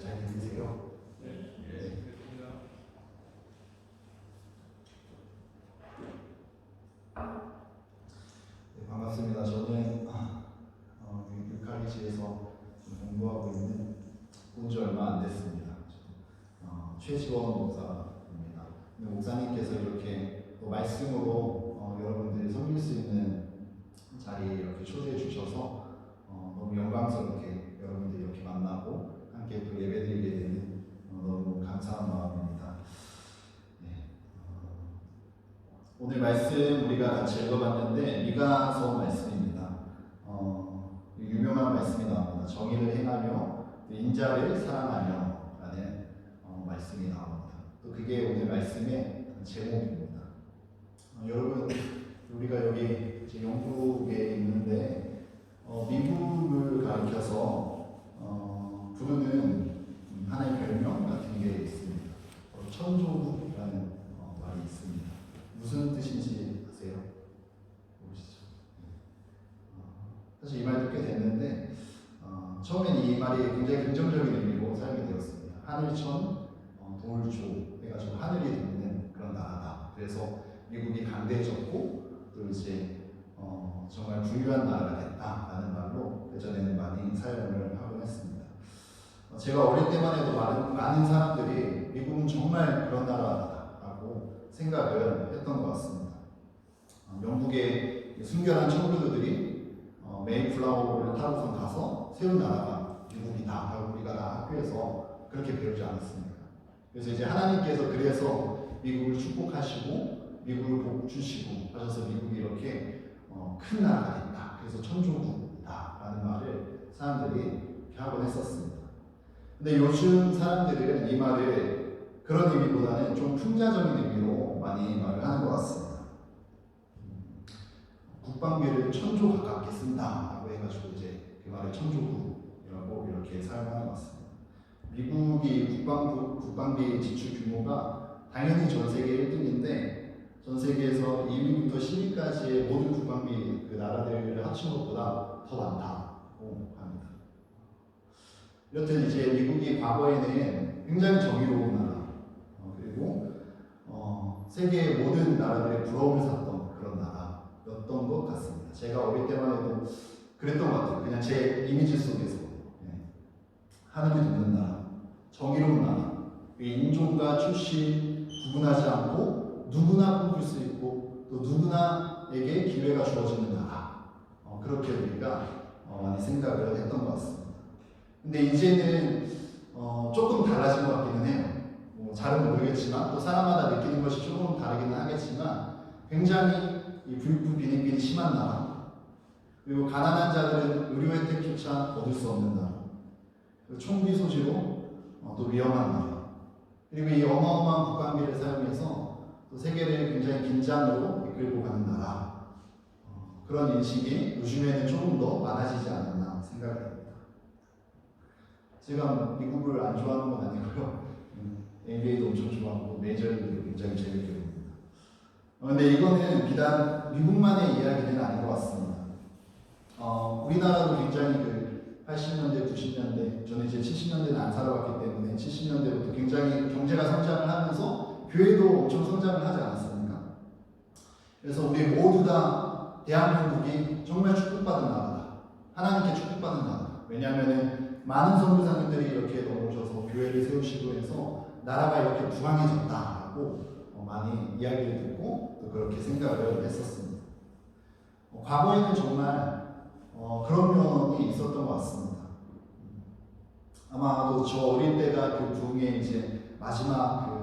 잘 들리세요? 네. 네, 반갑습니다. 저는 유칼리지에서 공부하고 있는 본지 얼마 안 됐습니다. 최지원 목사입니다. 목사님께서 이렇게 또 말씀으로 여러분들이 섬길 수 있는 자리에 이렇게 초대해 주셔서 너무 영광스럽게 여러분들이 이렇게 만나고 함께 또 예배드리게 되는 너무 감사한 마음입니다. 네, 오늘 말씀 우리가 같이 읽어봤는데 미가서 말씀입니다. 유명한 말씀이 나옵니다. 정의를 행하며 인자를 사랑하며 라는 말씀이 나옵니다. 또 그게 오늘 말씀의 제목입니다. 여러분 우리가 여기 이제 영국에 있는데 미국을 가리켜서 부르는 하나의 별명 같은 게 있습니다. 천조국이라는 말이 있습니다. 무슨 뜻인지 아세요? 모르시죠? 사실 이 말도 꽤 됐는데 처음엔 이 말이 굉장히 긍정적인 의미로 사용이 되었습니다. 하늘천 돌조 해가지고 하늘이 돋는 그런 나라다. 그래서 미국이 강대해졌고 또 이제 정말 부유한 나라가 됐다라는 말로 예전에는 많이 사용을 하곤 했습니다. 제가 어릴 때만 해도 많은 사람들이 미국은 정말 그런 나라다라고 생각을 했던 것 같습니다. 영국의 순결한 청교도들이 메이플라워를 타고선 가서 세운 나라가 미국이다 하고 우리가 다 학교에서 그렇게 배우지 않았습니까? 그래서 이제 하나님께서 그래서 미국을 축복하시고 미국을 복 주시고 하셔서 미국이 이렇게 큰 나라가 됐다. 그래서 천조국이다 라는 말을 사람들이 이렇게 하곤 했었습니다. 근데 요즘 사람들은 이 말을 그런 의미보다는 좀 풍자적인 의미로 많이 말을 하는 것 같습니다. 국방비를 1000조 가깝게 쓴다라고 해가지고 이제 그 말을 천조국이라고 이렇게 사용하는 것 같습니다. 미국이 국방비 지출 규모가 당연히 전 세계 1등인데 전 세계에서 2위부터 10위까지의 모든 국방비 그 나라들을 합친 것보다 더 많다고 합니다. 이렇듯 이제 미국이 과거에는 굉장히 정의로운 나라 그리고 세계의 모든 나라들의 부러움을 샀던 그런 나라였던 것 같습니다. 제가 어릴 때만 해도 그랬던 것 같아요. 그냥 제 이미지 속에서 하늘이 돋는 나라, 정의로운 나라, 인종과 출신 구분하지 않고 누구나 꿈꿀 수 있고 또 누구나에게 기회가 주어지는 나라, 그렇게 우리가 많이 생각을 했던 것 같습니다. 근데 이제는 조금 달라진 것 같기는 해요. 잘은 모르겠지만 또 사람마다 느끼는 것이 조금 다르기는 하겠지만 굉장히 이 부유부 빈익빈이 심한 나라, 그리고 가난한 자들은 의료 혜택조차 얻을 수 없는 나라, 그리고 총기 소지로 또 위험한 나라, 그리고 이 어마어마한 국방비를 사용해서 또 세계를 굉장히 긴장으로 이끌고 가는 나라, 그런 인식이 요즘에는 조금 더 많아지지 않았나 생각이 됩니다. 제가 미국을 안 좋아하는 건 아니고요. NBA도 엄청 좋아하고 메이저리그도 굉장히 재밌게 봅니다. 근데 이거는 비단 미국만의 이야기는 아닌 것 같습니다. 우리나라도 굉장히 80년대, 90년대, 저는 이제 70년대는 안 살아왔기 때문에 70년대부터 굉장히 경제가 성장을 하면서 교회도 엄청 성장을 하지 않았습니까? 그래서 우리 모두 다 대한민국이 정말 축복받은 나라다. 하나님께 축복받은 나라다. 왜냐하면 많은 선교사님들이 이렇게 넘어오셔서 교회를 세우시고 해서 나라가 이렇게 부강해졌다라고 많이 이야기를 듣고 또 그렇게 생각을 했었습니다. 과거에는 정말 그런 면이 있었던 것 같습니다. 아마도 저 어릴 때가 그 부흥의 이제 마지막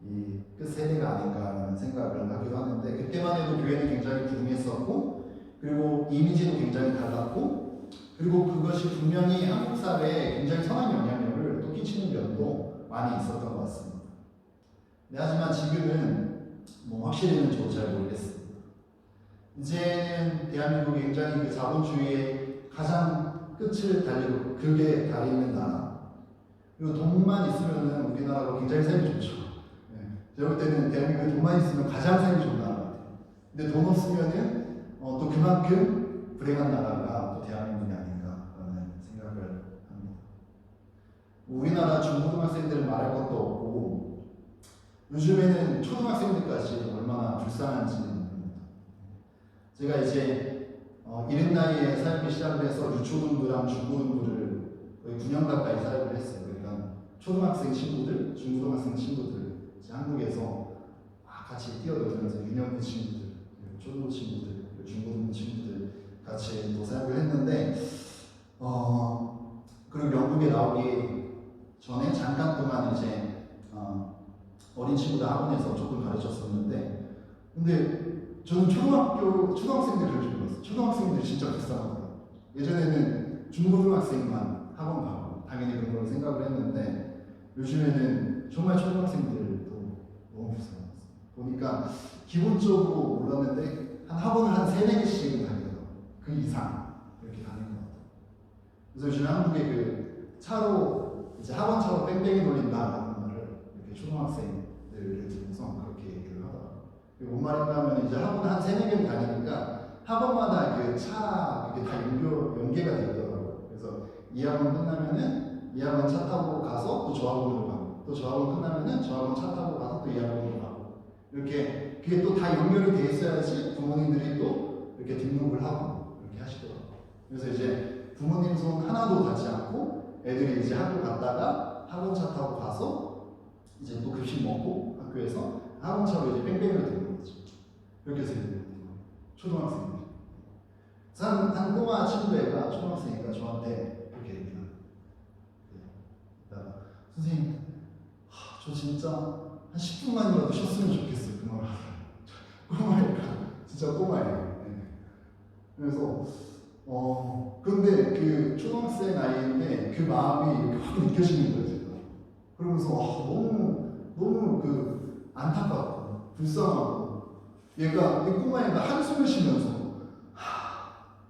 이 끝 세대가 아닌가라는 생각을 하기도 하는데 그때만 해도 교회는 굉장히 부흥했었고 그리고 이미지도 굉장히 달랐고 그리고 그것이 분명히 한국 사회에 굉장히 선한 영향력을 또 끼치는 면도 많이 있었던 것 같습니다. 네, 하지만 지금은 확실히는 저도 잘 모르겠습니다. 이제는 대한민국이 굉장히 그 자본주의의 가장 끝을 달리고 극에 달리는 나라, 그리고 돈만 있으면 우리나라가 굉장히 살기 좋죠. 제가 볼 때는 대한민국에 돈만 있으면 가장 살기 좋은 나라 같아요. 근데 돈 없으면은 또 그만큼 불행한 나라가 또 대한민국이 아닌가라는 생각을 합니다. 우리나라 중고등학생들은 말할 것도 없고 요즘에는 초등학생들까지 얼마나 불쌍한지 모릅니다. 제가 이제 이른 나이에 살기 시작을 해서 유초등부랑 중고등부를 거의 9년 가까이 사역을 했어요. 그러니까 초등학생 친구들, 중고등학생 친구들 이제 한국에서 같이 뛰어놀면서 유년부 친구들, 초등부 친구들, 중고등부 친구들 같이 또 사역을 했는데 그리고 영국에 나오기 전에 잠깐 동안 이제 어린 친구들 학원에서 조금 가르쳤었는데 근데 저는 초등학생들 그럴 줄 몰랐어요. 초등학생들 진짜 불쌍하더라고요. 예전에는 중고등학생만 학원 가고 당연히 그런 걸 생각을 했는데 요즘에는 정말 초등학생들도 너무 불쌍해요. 보니까 기본적으로 몰랐는데 한 학원을 한 3-4개씩은 다니더라고요. 그 이상 이렇게 다니는 것 같아요. 그래서 요즘 한국에 그 차로 이제 학원 차로 뺑뺑이 돌린다라는 말을 이렇게 초등학생들을 들면서 그렇게 얘기를 하더라고요. 뭔 말인가 하면 이제 학원 한 3-4개를 다니니까 학원마다 그 차 그게 다 연계가 되어 있더라고요. 그래서 이 학원 끝나면은 이 학원 차 타고 가서 또 저 학원으로 가고 또 저 학원 끝나면은 저 학원 차 타고 가서 또 이 학원으로 가고 이렇게 그게 또 다 연결이 돼 있어야지 부모님들이 또 이렇게 등록을 하고 이렇게 하시더라고요. 그래서 이제 부모님 손 하나도 닿지 않고 애들이 이제 학교 갔다가 학원차 타고 가서 이제 또 급식 먹고 학교에서 학원차로 이제 뺑뺑이를 도는 거죠. 이렇게 해서 초등학생들. 한 꼬마 친구애가 초등학생이가 저한테 그렇게 얘기를 해요. 선생님, 저 진짜 한 10분만이라도 쉬었으면 좋겠어요. 그 말을 하더라고요. 꼬마애가 진짜 꼬마애예요. 네. 그래서 근데 그 초등학생 아이인데 그 마음이 이렇게 확 느껴지는 거예요, 제가. 그러면서 너무 그 안타깝고 불쌍하고 얘가 이 꼬마애가 한숨을 쉬면서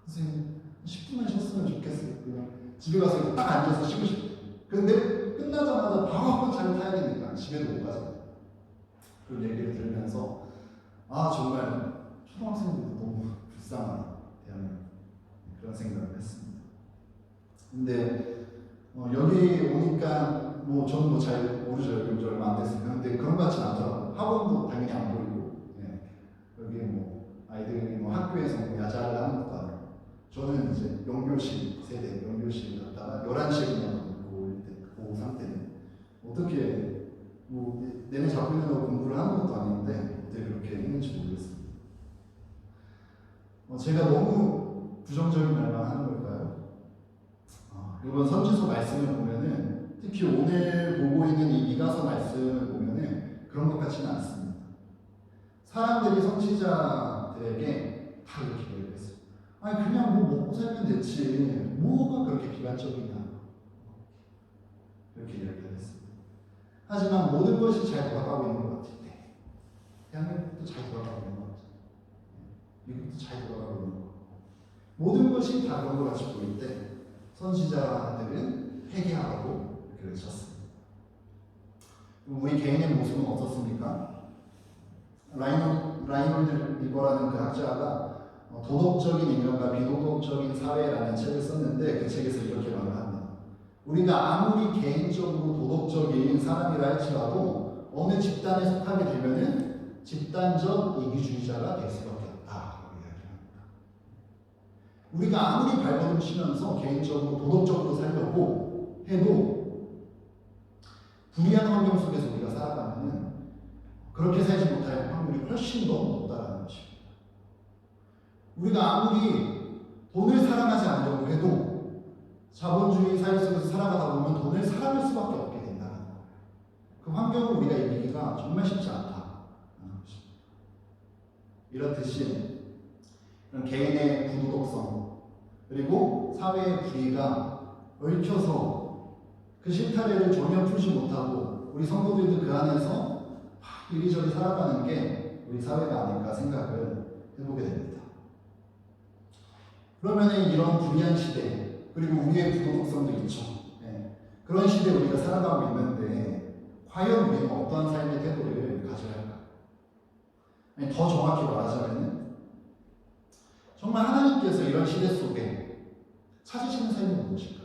선생님 10분만 쉬었으면 좋겠어요. 그냥 집에 가서 딱 앉아서 쉬고 싶어요. 근데 끝나자마자 바로 학원차를 타야 되니까 집에도 못 가잖아요. 그런 얘기를 들으면서 정말 초등학생들도 너무 불쌍하다 대한민국 그런 생각을 했습니다. 근데 여기 오니까 저는 잘 모르죠. 여기 얼마 안 됐으니까. 근데 그런 것 같지는 않더라고요. 학원도 당연히 안 보이고 여기 아이들이 학교에서 야자를 하는 것도 아니고 저는 이제 영교실 세대 영교실 갔다가 11시에 그냥 고3 때는 어떻게 내내 잡고 있는 거 공부를 하는 것도 아닌데 어떻게 그렇게 했는지 모르겠습니다. 제가 너무 부정적인 말만 하는 걸까요? 이번 선지서 말씀을 보면은 특히 오늘 보고 있는 이 미가서 말씀을 보면은 그런 것 같지는 않습니다. 사람들이 선지자들에게 다 이렇게 얘기했어요. 그냥 먹고 살면 됐지. 뭐가 그렇게 비관적이냐. 이렇게 이야기를 했습니다. 하지만 모든 것이 잘 돌아가고 있는 것 같을 때 대한민국도 잘 돌아가고 있는 것 같아요. 미국도 잘 돌아가고 있는 것 같고 모든 것이 다 그런 것 같이 보일 때 선지자들은 회개하라고 이렇게 외쳤습니다. 우리 개인의 모습은 어떻습니까? 라이놀드 리버라는 그 학자가 도덕적인 인간과 비도덕적인 사회라는 책을 썼는데 그 책에서 이렇게 말을 합니다. 우리가 아무리 개인적으로 도덕적인 사람이라 할지라도 어느 집단에 속하게 되면은 집단적 이기주의자가 될 수밖에 없다라고 이야기합니다. 우리가 아무리 발버둥 치면서 개인적으로 도덕적으로 살려고 해도 불의한 환경 속에서 우리가 살아가면은 그렇게 살지 못할 확률이 훨씬 더 높다라는 것입니다. 우리가 아무리 돈을 사랑하지 않으려고 해도 자본주의 사회 속에서 살아가다 보면 돈을 사랑할 수밖에 없게 된다는 거예요. 그 환경을 우리가 이기기가 정말 쉽지 않다는 것입니다. 이렇듯이 개인의 부도덕성 그리고 사회의 불의가 얽혀서 그 실타래를 전혀 풀지 못하고 우리 성도들도 그 안에서 이리저리 살아가는 게 우리 사회가 아닐까 생각을 해보게 됩니다. 그러면 이런 불의한 시대 그리고 우리의 부도덕성도 있죠. 그런 시대에 우리가 살아가고 있는데 과연 우리는 어떠한 삶의 태도를 가져야 할까요? 더 정확히 말하자면 정말 하나님께서 이런 시대 속에 찾으시는 삶이 무엇일까요?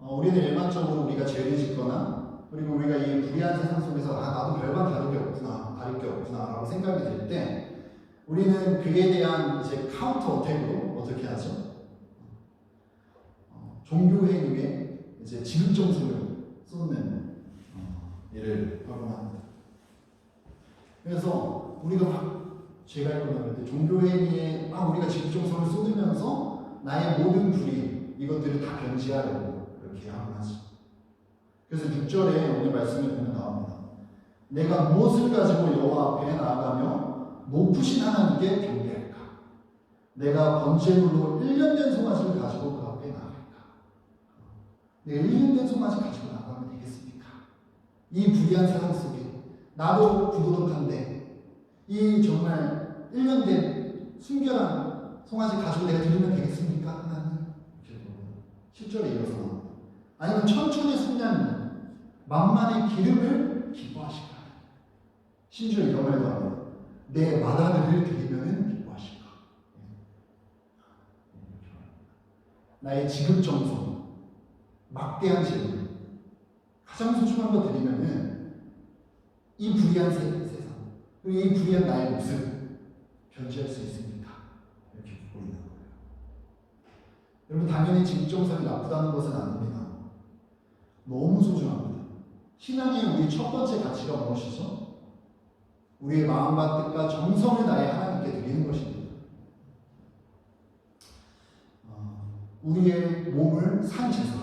우리는 일반적으로 우리가 죄를 짓거나 그리고 우리가 이 불의한 세상 속에서 나도 별반 다를 게 없구나 라고 생각이 들 때 우리는 그에 대한 이제 카운터 어택으로 어떻게 하죠? 종교 행위에 이제 지극정성을 쏟는 일을 하곤 합니다. 그래서 우리가 막 죄가 있거나 그럴 때 종교 행위에 우리가 지극정성을 쏟으면서 나의 모든 불의 이것들을 다 변지하려고 그렇게 하곤 하죠. 그래서 6절에 오늘 말씀을 보면 나옵니다. 내가 무엇을 가지고 여호와 앞에 나아가며 높으신 하나님께 경배할까? 내가 번제물로 1년 된 송아지를 가지고 그 앞에 나아갈까? 내가 1년 된 송아지 가지고 나가면 되겠습니까? 이 불의한 세상 속에 나도 부도덕한데 이 정말 1년 된 순결한 송아지 가지고 내가 드리면 되겠습니까? 하나님? 이렇게 10절에 이어서 나옵니다. 아니면 천천의 순양이 만만의 기름을 기뻐하실까? 심지어 이런 말도 합니다. 내 맏아들을 드리면 기뻐하실까? 나의 지극정성, 막대한 재물, 가장 소중한 거 드리면은 이 불의한 세상, 그리고 이 불의한 나의 모습 변지할 수 있습니까? 이렇게 묻고 있는 거예요. 여러분, 당연히 지극정성이 나쁘다는 것은 아닙니다. 너무 소중합니다. 신앙의 우리 첫 번째 가치가 무엇이죠? 우리의 마음과 뜻과 정성을 다해 하나님께 드리는 것입니다. 우리의 몸을 산 제사,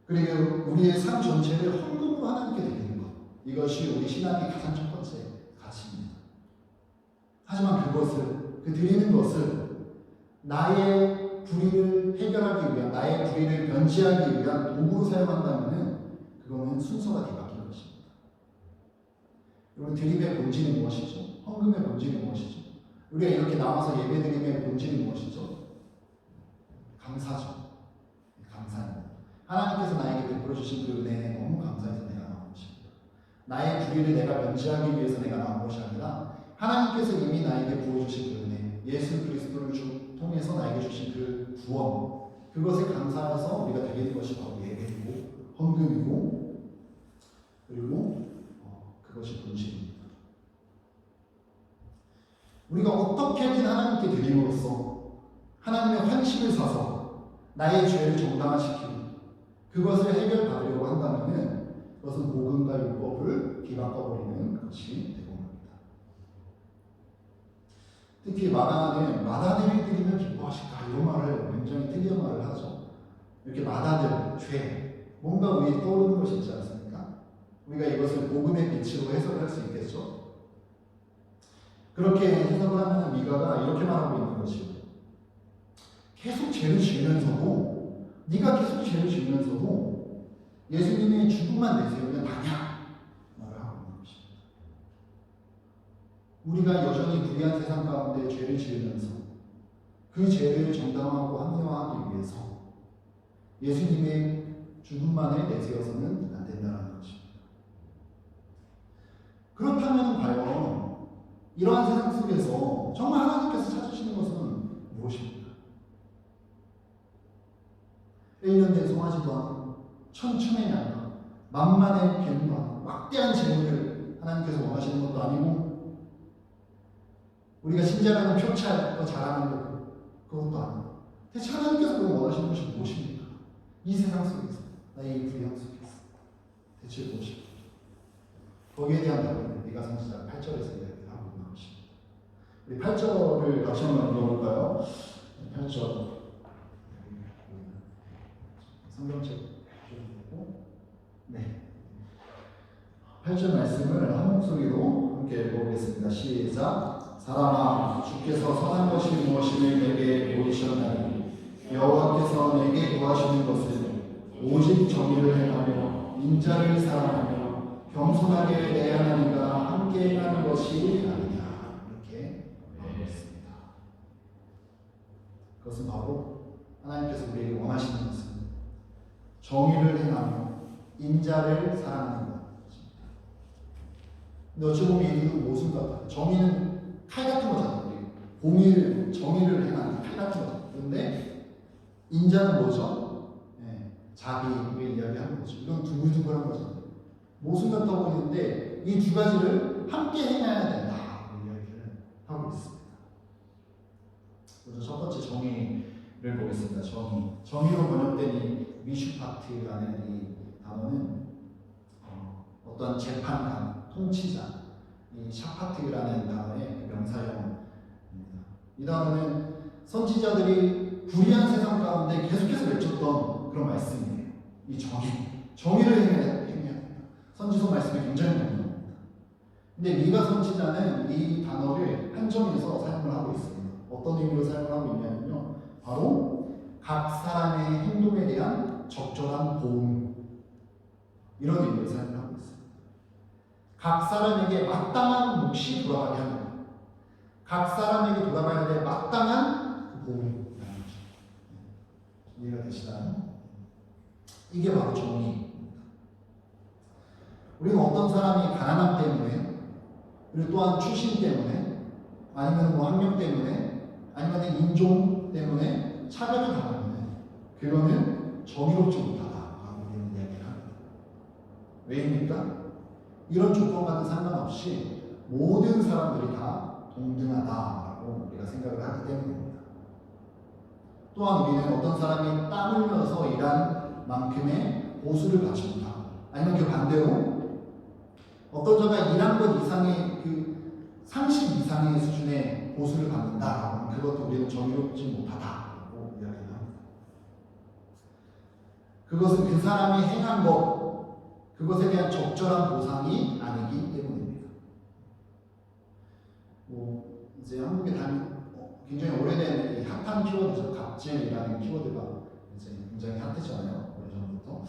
그리고 우리의 삶 전체를 헌금으로 하나님께 드리는 것, 이것이 우리 신앙의 가장 첫 번째 가치입니다. 하지만 그 드리는 것을 나의 불의를 해결하기 위한, 나의 불의를 변지하기 위한 도구로 사용한다면 그거는 순서가 뒤바뀐 것입니다. 여러분, 드림의 본질이 무엇이죠? 헌금의 본질이 무엇이죠? 우리가 이렇게 나와서 예배드림의 본질이 무엇이죠? 감사죠. 감사합니다. 하나님께서 나에게 베풀어 주신 그 은혜에 너무 감사해서 내가 나온 것입니다. 나의 불의를 내가 변지하기 위해서 내가 나온 것이 아니라 하나님께서 이미 나에게 부어주신 그 은혜, 예수 그리스도를 통해서 나에게 주신 그 구원, 그것에 감사해서 우리가 드리는 것이 바로 예배이고 헌금이고 그리고 그것이 본질입니다. 우리가 어떻게든 하나님께 드림으로써 하나님의 환심을 사서 나의 죄를 정당화시키고 그것을 해결받으려고 한다면 그것은 복음과 율법을 뒤바꿔버리는 것이 되고 맙니다. 특히 맏아들이 드리면 기뻐하실까? 이런 말을 굉장히 특이한 말을 하죠. 이렇게 맏아들, 죄, 뭔가 우리에 떠오르는 것이 있지 않습니까? 우리가 이것을 복음의 빛으로 해석을 할 수 있겠죠? 그렇게 해석을 하면 미가가 이렇게 말하고 있는 것이요. 계속 죄를 지으면서도, 네가 계속 죄를 지으면서도 예수님의 죽음만 내세우면 다냐? 말을 하고 있는 것입니다. 우리가 여전히 불의한 세상 가운데 죄를 지으면서 그 죄를 정당화하고 합리화하기 위해서 예수님의 죽음만을 내세워서는 안 된다는 것입니다. 그렇다면 과연 이러한 세상 속에서 정말 하나님께서 찾으시는 것은 무엇입니까? 1년 된 송아지도 하고 천천의 양과 만만의 기름도 하고 막대한 재물을 하나님께서 원하시는 것도 아니고 우리가 신자라는 표찰 더 잘하는 것 그것도 아니고 대체 하나님께서 그걸 원하시는 것이 무엇입니까? 이 세상 속에서 나의 이 불의함 속에서 대체 무엇입니까? 거기에 대한 답은 네가 선지자 8절에서 이야기하고 있는 것입니다. 우리 8절을 같이 한번 읽어볼까요? 8절 성경책 좀 보고 네 8절 말씀을 한 목소리로 함께 읽어보겠습니다. 시작. 사람아 주께서 선한 것이 무엇임을 내게 보이셨나니 여호와께서 내게 구하시는 것은 오직 정의를 행하며 인자를 사랑하며 겸손하게 내 하나님과 함께 행하는 것이 아니냐 이렇게 말했습니다. 그것은 바로 하나님께서 우리에게 원하시는 것은 정의를 행하며 인자를 사랑하는 것입니다. 근데 어찌 보면 이는 모순 같아요. 정의는 칼 같은 거잖아요. 정의를 행하는 칼 같은 거잖아요. 그런데 인자는 뭐죠? 네. 자비를 이야기하는 거죠. 이건 두글두글한 거죠. 모순 같아 보이는데 이 두 가지를 함께 행해야 된다 이야기를 하고 있습니다. 그래서 첫 번째 정의를 보겠습니다. 정의로 번역된 이 미슈파트라는 이 단어는 어떤 재판관, 통치자, 이 샤파트라는 단어의 명사형입니다. 이 단어는 선지자들이 불의한 세상 가운데 계속해서 외쳤던 그런 말씀이에요. 이 정의를 행해야 된다. 선지서 말씀이 굉장히 많이 나옵니다. 근데 미가 선지자는 이 단어를 한정해서 사용을 하고 있습니다. 어떤 의미로 사용을 하고 있냐면요, 바로 각 사람의 행동에 대한 적절한 보험, 이런 의미로 사용을 하고 있습니다. 각 사람에게 마땅한 몫이 돌아가게 하는 것, 각 사람에게 돌아가야 될 마땅한 보험이라는 거죠. 이해가 되시나요? 이게 바로 정의입니다. 우리는 어떤 사람이 가난함 때문에, 그리고 또한 출신 때문에, 아니면 뭐 학력 때문에, 아니면 인종 때문에 차별을 당하면 그거는 정의롭지 못하다라고 우리는 이야기를 합니다. 왜입니까? 이런 조건과는 상관없이 모든 사람들이 다 동등하다라고 우리가 생각을 하기 때문입니다. 또한 우리는 어떤 사람이 땀 흘려서 일한 만큼의 보수를 받지 못하고, 아니면 그 반대로 어떤 자가 일한 것 이상의 그 상식 이상의 수준의 보수를 받는다. 그것도 우리는 정의롭지 못하다라고 이야기합니다. 그것은 그 사람이 행한 것, 그것에 대한 적절한 보상이 아니기 때문입니다. 이제 한국에 굉장히 오래된 이 핫한 키워드죠. 갑질이라는 키워드가 이제 굉장히 핫했잖아요. 오래전부터.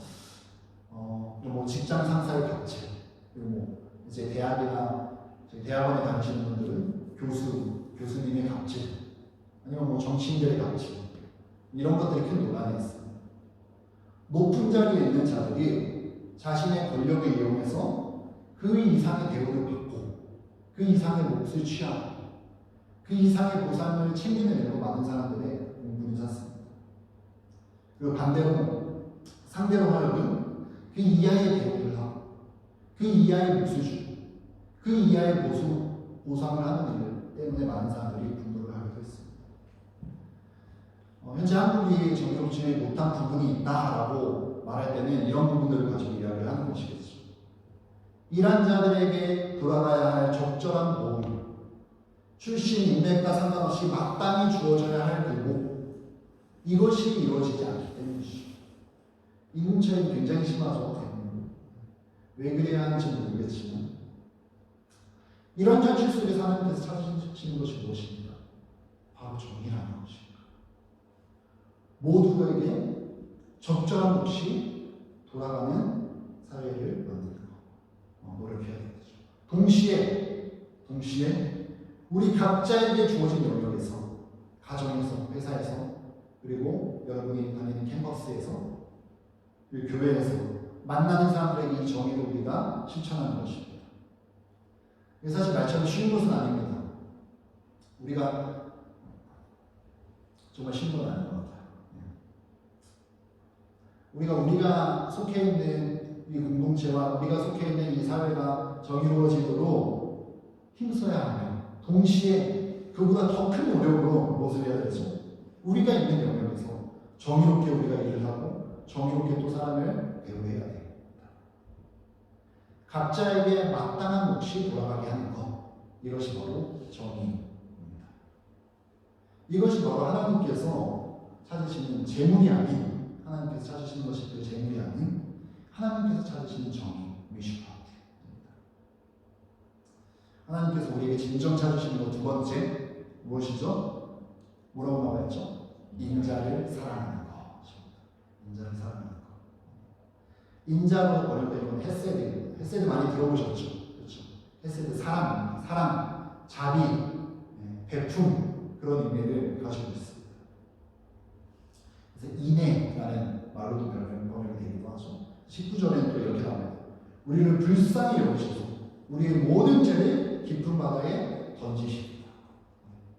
뭐 직장 상사의 갑질, 그리고 이제 대학이나 대학원에 다니시는 분들은 교수님의 갑질, 아니면 뭐 정치인들의 갑질, 이런 것들이 큰 논란이 있습니다. 높은 자리에 있는 자들이 자신의 권력을 이용해서 그 이상의 대우를 받고, 그 이상의 몫을 취하고, 그 이상의 보상을 챙기는 일로 많은 사람들의 공분이 샀습니다. 그리고 반대로 상대로 하여금 그 이하의 대우를 하고, 그 이하의 몫을 주고, 그 이하의 보상을 하는 일 때문에 많은 사람들이 분노를 하기도 했습니다. 현재 한국이 정의롭지 못한 부분이 있다라고 말할 때는 이런 부분들을 가지고 이야기를 하는 것이겠죠. 일한 자들에게 돌아가야 할 적절한 보험, 출신 인맥과 상관없이 마땅히 주어져야 할 보복, 이것이 이루어지지 않기 때문이죠. 이 문제는 굉장히 심하죠. 왜 그래야 하는지 모르겠지만, 이런 현실 속에서 하나님께서 찾으시는 것이 무엇입니까? 바로 정의라는 것입니다. 모두에게 적절한 몫이 돌아가는 사회를 만드는 것, 노력해야 되겠죠. 동시에 우리 각자에게 주어진 영역에서, 가정에서, 회사에서, 그리고 여러분이 다니는 캠퍼스에서, 그리고 교회에서 만나는 사람들에게 이 정의를 우리가 실천하는 것입니다. 사실 말처럼 쉬운 것은 아닙니다. 우리가 정말 쉬운 건 아닌 것 같아요. 우리가 속해 있는 이 공동체와 우리가 속해 있는 이 사회가 정의로워지도록 힘써야 하며, 동시에 그보다 더 큰 노력으로 무엇을 해야 되죠? 우리가 있는 영역에서 정의롭게 우리가 일을 하고 정의롭게 또 사람을 대우해야 됩니다. 각자에게 마땅한 몫이 돌아가게 하는 것, 이것이 바로 정의입니다. 이것이 바로 하나님께서 찾으시는 재물이 아닌, 하나님께서 찾으시는 것이 그 재물이 아닌 하나님께서 찾으시는 정의, 미슈파트입니다. 하나님께서 우리에게 진정 찾으시는 것 두 번째 무엇이죠? 뭐라고 나와있죠? 인자를 사랑하는 것입니다. 인자를 사랑하는 것. 인자로 번역된 건 헤세드입니다. 헤세드 많이 들어보셨죠? 그렇죠? 헤세드 사랑, 자비, 베품, 그런 의미를 가지고 있습니다. 그래서 인애라는 말로도 번역이 되기도 하죠. 19절에는 또 이렇게 나옵니다. 우리를 불쌍히 여기셔서 우리의 모든 죄를 깊은 바다에 던지십니다.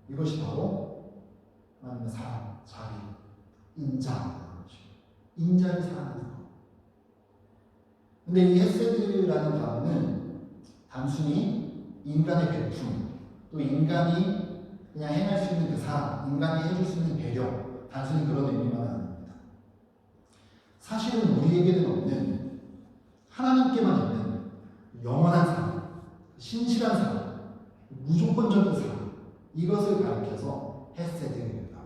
이것이 바로 하나님의 사랑, 자비, 인자라는 것입니다. 인자를 사랑하는 것. 근데 이 헤세드라는 단어는 단순히 인간의 베품, 또 인간이 그냥 행할 수 있는 그 사랑, 인간이 해줄 수 있는 배려, 단순히 그런 의미만 아닙니다. 사실은 우리에게는 없는 하나님께만 있는 영원한 사랑, 신실한 사랑, 무조건적인 사랑, 이것을 가리켜서 헤세드라고 합니다.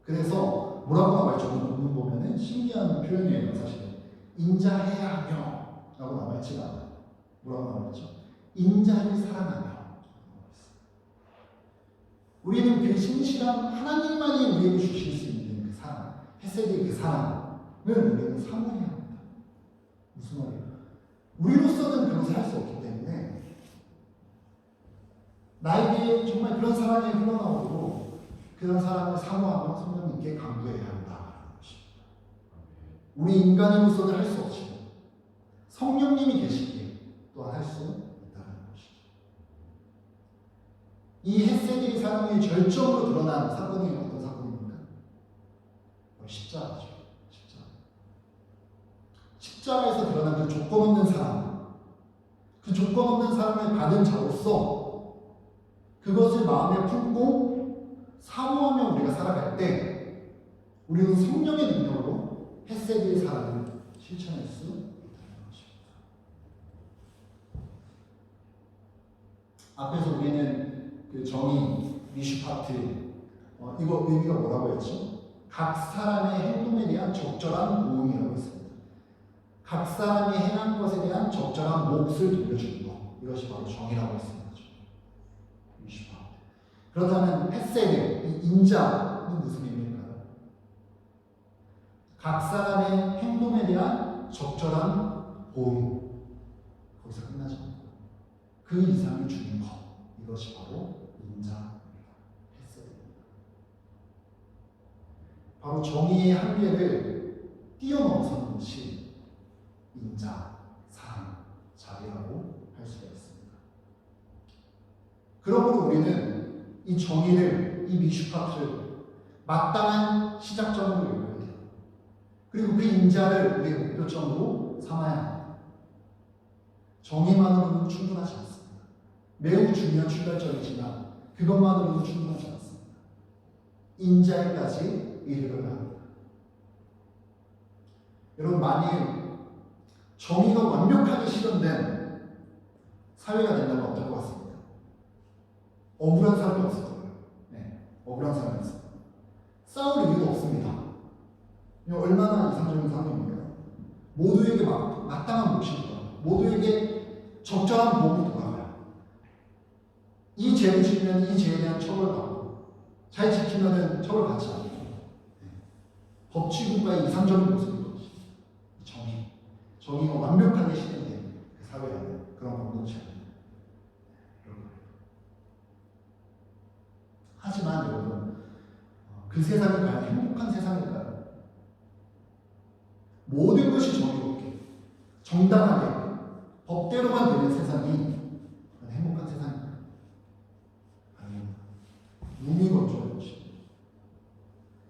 그래서 뭐라고 나와 있죠? 본문 보면은 신기한 표현이에요. 사실은 인자해야 하며 라고 나와 있지가 않아요. 뭐라고 나와 있죠? 인자를 사랑하며. 우리는 그 신실한 하나님만이 우리에게 주실 수 있는 그 사랑, 헤세드의 그 사랑을 우리는 사모해야 합니다. 무슨 말이에요? 우리로서는 그것을 할 수 없기 때문에 나에게 정말 그런 사랑이 흘러나오도록 그런 사랑을 사모하며 성령님께 간구해야 한다는 것입니다. 우리 인간으로서는 할 수 없지만 성령님이 계시기에 또한 할 수 있다는 것이죠. 이 헤세드의 사랑이 절정으로 드러난 사건이 어떤 사건입니까? 십자가죠. 십자가에서 드러난 그 조건 없는 사랑, 그 조건 없는 사랑을 받은 자로서 그것을 마음에 품고 사모하며 우리가 살아갈 때 우리는 성령의 능력으로 헤세드의 사랑을 실천할 수 있다는 것입니다. 앞에서 우리는 그 정의, 미슈파트, 이거 의미가 뭐라고 했죠? 각 사람의 행동에 대한 적절한 보응이라고 했습니다. 각 사람이 행한 것에 대한 적절한 몫을 돌려주는 것, 이것이 바로 정의라고 했습니다. 미슈파트. 그렇다면 헤세드, 이 인자는 무슨 의미일까요? 각 사람의 행동에 대한 적절한 보응. 거기서 끝나지 않고 그 이상을 주는 것, 이것이 바로 인자입니다. 헤세드입니다. 바로 정의의 한계를 뛰어넘어서는 것이 인자, 사랑, 자비라고 할 수가 있습니다. 그러므로 우리는 이 정의를, 이 미슈파트를 마땅한 시작점으로 여겨야 돼요. 그리고 그 인자를 우리의 목표점으로 삼아야 합니다. 정의만으로는 충분하지 않습니다. 매우 중요한 출발점이지만 그것만으로는 충분하지 않습니다. 인자에까지 이르러야 합니다. 여러분, 만일 정의가 완벽하게 실현된 사회가 된다면 어떨 것 같습니까? 억울한 사람이 없을 거예요. 네, 억울한 사람이 없을 거예요. 싸울 이유가 없습니다. 얼마나 이상적인 상황입니까? 모두에게 마땅한 몫이 있고 모두에게 적절한 보험이 돌아가요. 이 죄를 지으면 이 죄에 대한 처벌을 받고 잘 지키면 처벌받지 않고 법치국가의 이상적인 모습인 것이 정의가 완벽하게 실현된 그 사회라는 그런 공동체입니다. 하지만 여러분, 그 세상이 과연 행복한 세상일까요? 모든 것이 정의롭게, 정당하게, 법대로만 되는 세상이 행복한 세상일까요? 아닙니다. 눈이 건조한 것입니다.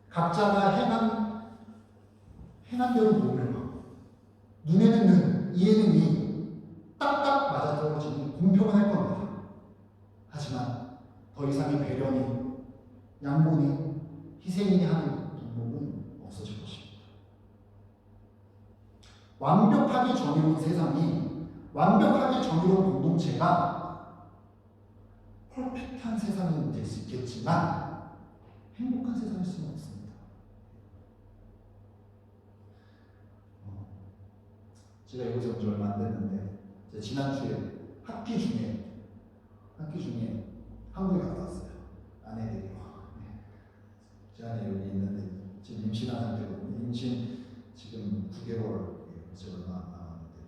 각자가 행한 대로 도움을 받고 눈에는 눈, 이에는 이, 딱딱 맞아떨어지는 공평은 할 겁니다. 하지만 더 이상의 배려니, 양보니, 희생이 하는 방법은 없어질 것입니다. 완벽하게 정의로운 세상이, 완벽하게 정의로운 공동체가 퍼펙트한 세상은 될 수 있겠지만 행복한 세상일 수는 없습니다. 제가 여기서 온 지 얼마 안 됐는데 지난주에 학기 중에 한국에 갔다 왔어요. 아내 데리고. 제 아내 여기 있는데 지금 임신한 상태거든요. 임신 지금 9개월 이제 얼마 안 남았는데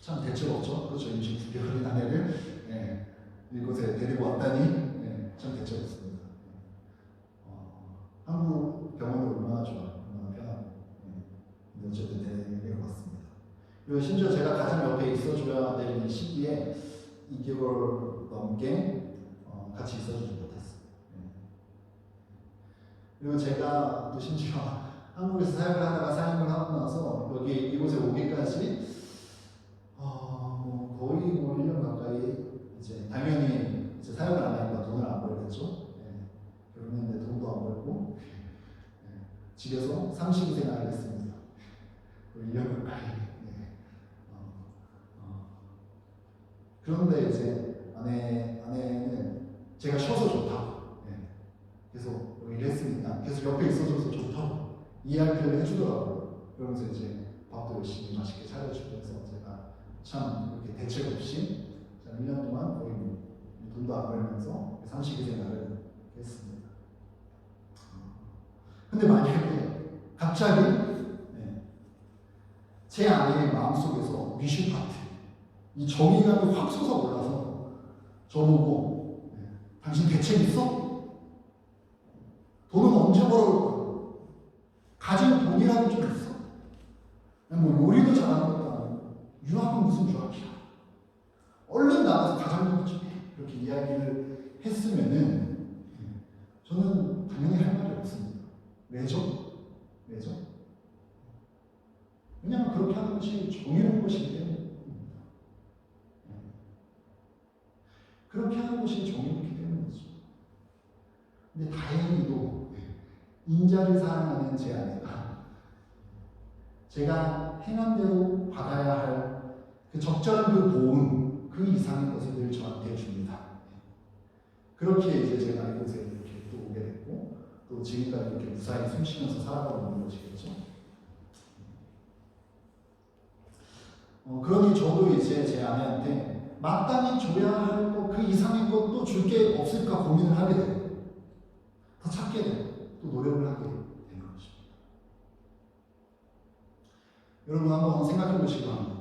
참 대책 없죠. 그렇죠. 임신 9개월인 아내를 이곳에 데리고 왔다니 참 대책 없습니다. 한국 병원이 얼마나 좋아요. 얼마나 편하고. 근데 어쨌든 데려갔습니다. 그리고 심지어 제가 가장 옆에 있어줘야 될 이 시기에 2개월 넘게 같이 있어주지 못했어요. 그리고 제가 또 심지어 한국에서 사역을 하다가 사역을 하고 나서 여기 이곳에 오기까지 거의 1년 가까이 이제 당연히 이제 사역을 안 하니까 돈을 안 벌겠죠. 예. 결혼했는데 돈도 안 벌고 예. 집에서 삼식 생활을 했습니다. 1년 가까이. 예. 그런데 이제 아내는 제가 쉬어서 좋다고 예. 계속 일했으니까 계속 옆에 있어줘서 좋다고 이야기를 해주더라고요. 그러면서 이제 밥도 열심히 맛있게 차려주고 해서 제가 참 이렇게 대책 없이 1년 동안 거의 돈도 안 벌면서 삼식이 생활을 했습니다. 근데 만약에 갑자기 제 아내의 마음속에서 미슈 파트 이 정의감이 확 솟아올라서 저보고 당신 대책 있어? 돈은 언제 벌어올 거야? 가진 돈이라도 좀 있어? 뭐 요리도 잘하는 것도 아니고 유학은 무슨 유학이야? 얼른 나가서 가장 좀 해. 이렇게 이야기를 했으면은 저는 당연히 할 말이 없습니다. 왜죠? 왜냐하면 그렇게 하는 것이 정의로운 것이기 때문입니다. 그렇게 하는 것이 정의롭기 때문이죠. 근데 다행히도 인자를 사랑하는 제 아내가 제가 행한 대로 받아야 할 그 적절한 그 보험, 그 이상의 것을 늘 저한테 줍니다. 그렇게 이제 제가 이곳에 이렇게 또 오게 됐고, 또 지금까지 이렇게 무사히 숨쉬면서 살아가고 있는 것이겠죠. 그러니 저도 이제 제 아내한테 마땅히 줘야 할 것, 그 이상의 것도 줄 게 없을까 고민을 하게 돼요. 더 찾게 돼요. 또 노력을 하게 되는 것입니다. 여러분 한번 생각해 보시기 바랍니다.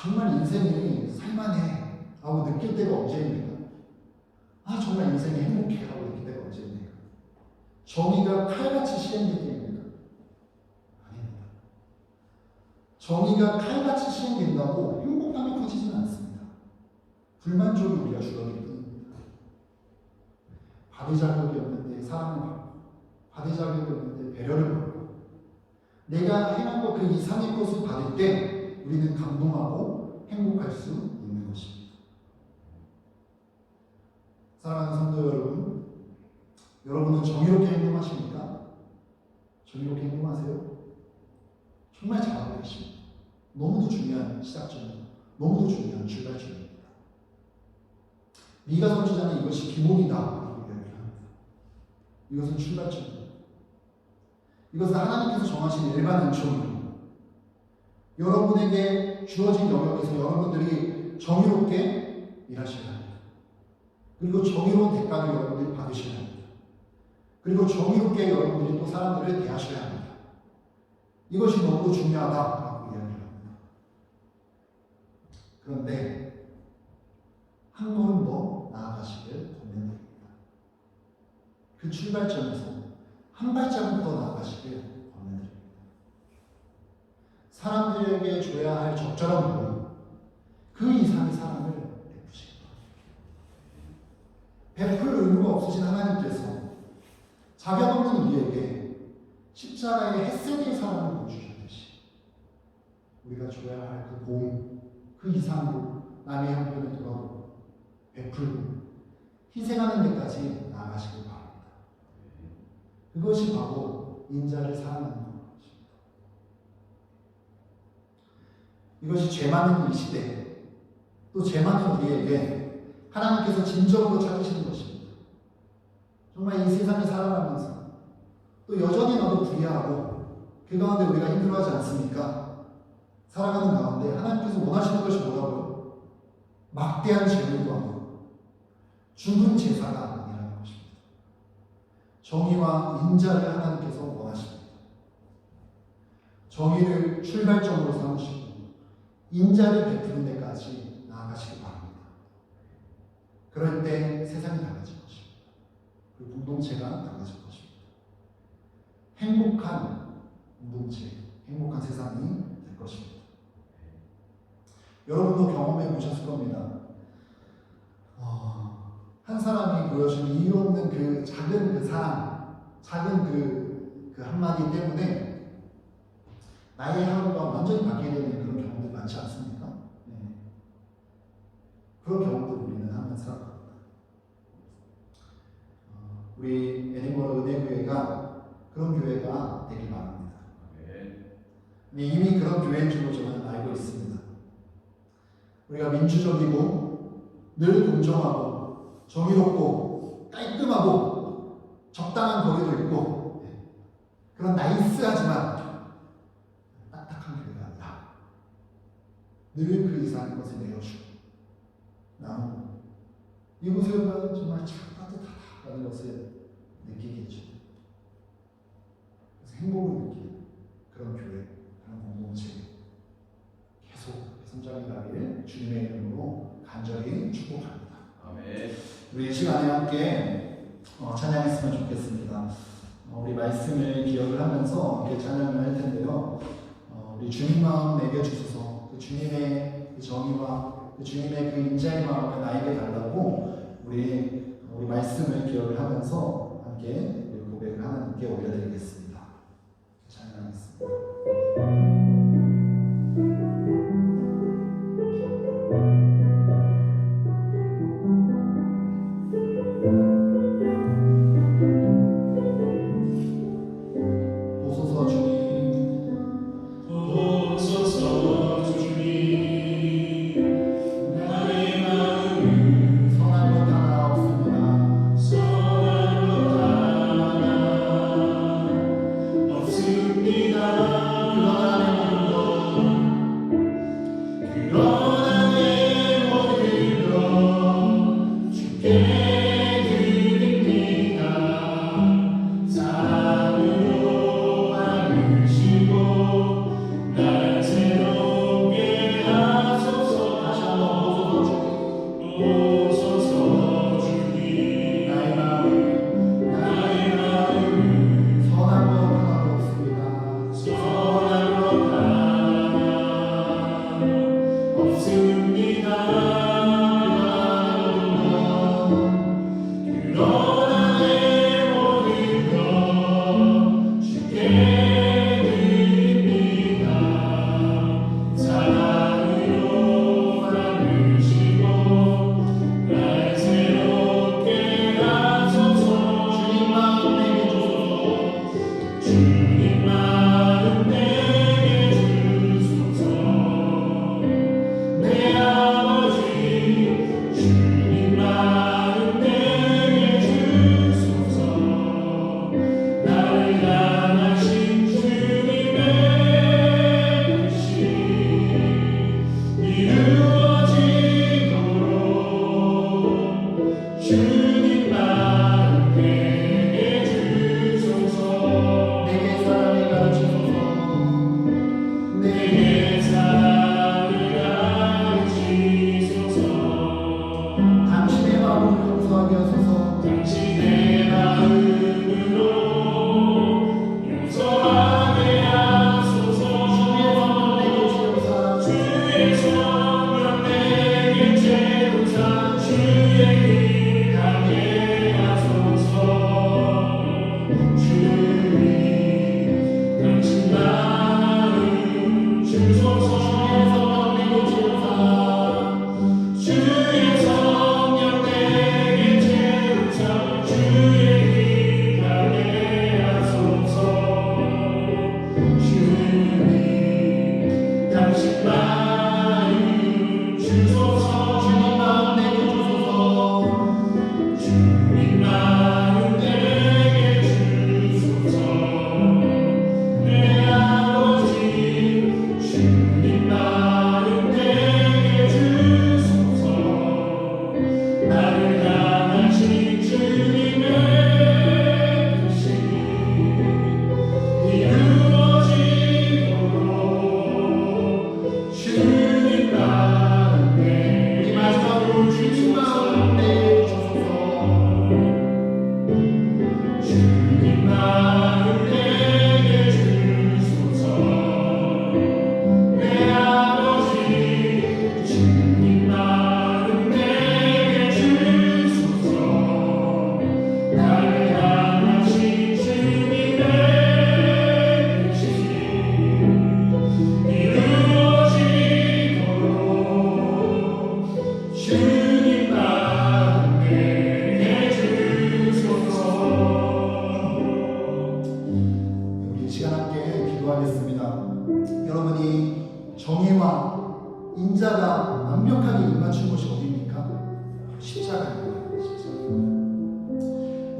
정말 인생이 살만해 하고 느낄 때가 언제입니까? 정말 인생이 행복해 하고 느낄 때가 언제입니까? 정의가 칼같이 시행될 때입니까? 아닙니다. 정의가 칼같이 시행된다고 행복감이 커지지는 않습니다. 불만족이 우리가 줄어들 뿐입니다. 받을 자격이 없는데 사랑을 받고, 받을 자격이 없는데 배려를 받고, 내가 행한 것 그 이상의 것을 받을 때 우리는 감동하고 행복할 수 있는 것입니다. 사랑하는 성도 여러분, 여러분은 정의롭게 행동하십니까? 정의롭게 행동하세요? 정말 잘하고 계십니다. 너무도 중요한 시작점이고 너무도 중요한 출발점입니다. 네가 선지자는 이것이 기본이다 라고 이야기를 합니다. 이것은 출발점입니다. 이것은 하나님께서 정하신 일반 은총입니다. 여러분에게 주어진 영역에서 여러분들이 정의롭게 일하셔야 합니다. 그리고 정의로운 대가를 여러분들이 받으셔야 합니다. 그리고 정의롭게 여러분들이 또 사람들을 대하셔야 합니다. 이것이 너무 중요하다라고 이야기를 합니다. 그런데 한 걸음 더 나아가시길 권면드립니다. 그 출발점에서 한 발자국 더 나아가시길 권면드립니다. 사람들에게 줘야 할 적절한 부분, 그 이상의 사랑을 베푸시기 바랍니다. 베풀 의무가 없으신 하나님께서 자격 없는 우리에게 십자가의 햇새의 사랑을 보여주셨듯이 우리가 줘야 할 그 보험, 그 이상으로 남의 형편을 돌아보고 베풀고 희생하는 데까지 나아가시길 바랍니다. 그것이 바로 인자를 사랑하는 것입니다. 이것이 죄 많은 이 시대, 또 죄 많은 우리에게 하나님께서 진정으로 찾으시는 것입니다. 정말 이 세상에 살아가면서 또 여전히 나도 불의하고 그 가운데 우리가 힘들어하지 않습니까? 살아가는 가운데 하나님께서 원하시는 것이 뭐라고요? 막대한 죄를 구하고 죽은 제사가 아니라는 것입니다. 정의와 인자를 하나님께서 원하십니다. 정의를 출발점으로 삼으시고 인자를 베푸는 데까지 나아가시기 바랍니다. 그럴 때 세상이 달라질 것입니다. 그리고 공동체가 달라질 것입니다. 행복한 공동체, 행복한 세상이 될 것입니다. 여러분도 경험해 보셨을 겁니다. 한 사람이 보여주는 이유 없는 그 작은 그 사랑, 작은 그 한마디 때문에 나의 하루가 완전히 바뀌게 되는 그런 경험들 많지 않습니까? 네. 그런 경험들 우리는 하면 살아갑니다. 우리 에디머드 은혜교회가 그런 교회가 되길 바랍니다. 네. 이미 그런 교회인 줄로 저는 알고 있습니다. 우리가 민주적이고 늘 공정하고 정의롭고 깔끔하고 적당한 거리도 있고 그런 나이스하지만 딱딱한 교회가 아니라 늘 그 이상의 것을 내어주고 나누고 이곳에 오면 정말 참 따뜻하다라는 것을 느끼게 해주고 그래서 행복을 느끼는 그런 교회, 그런 공동체 계속 성장해 가기를 주님의 이름으로 간절히 축복합니다. 아멘. 우리 이 시간에 함께 찬양했으면 좋겠습니다. 우리 말씀을 기억을 하면서 함께 찬양을 할 텐데요. 우리 주님 마음 내게 주소서. 그 주님의 그 정의와 그 주님의 그 인자의 마음을 나에게 달라고 우리 말씀을 기억을 하면서 함께 우리 고백을 하나님께 올려드리겠습니다. 찬양하겠습니다.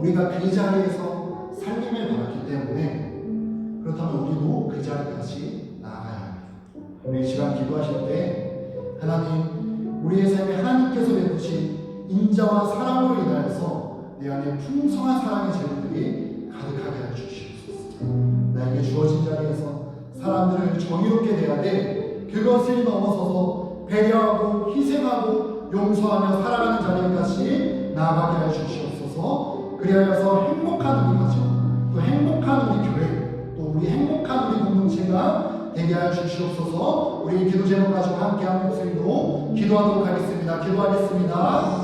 우리가 그 자리에서 살림을 받았기 때문에 그렇다면 우리도 그 자리까지 나아가야 합니다. 우리 이 시간 기도하실 때 하나님 우리의 삶에 하나님께서 베푸신 인자와 사랑으로 인하여서 내 안에 풍성한 사랑의 재물들이 가득하게 하여 주시옵소서. 나에게 주어진 자리에서 사람들을 정의롭게 대해야 돼. 그것을 넘어서서 배려하고 희생하고 용서하며 살아가는 자리까지 나아가게 하여 주시옵소서. 그리하여서 행복한 우리 가정, 또 행복한 우리 교회, 또 우리 행복한 우리 공동체가 되게 하여 주시옵소서. 우리 기도 제목 가지고 함께한 목소리로 기도하도록 하겠습니다. 기도하겠습니다.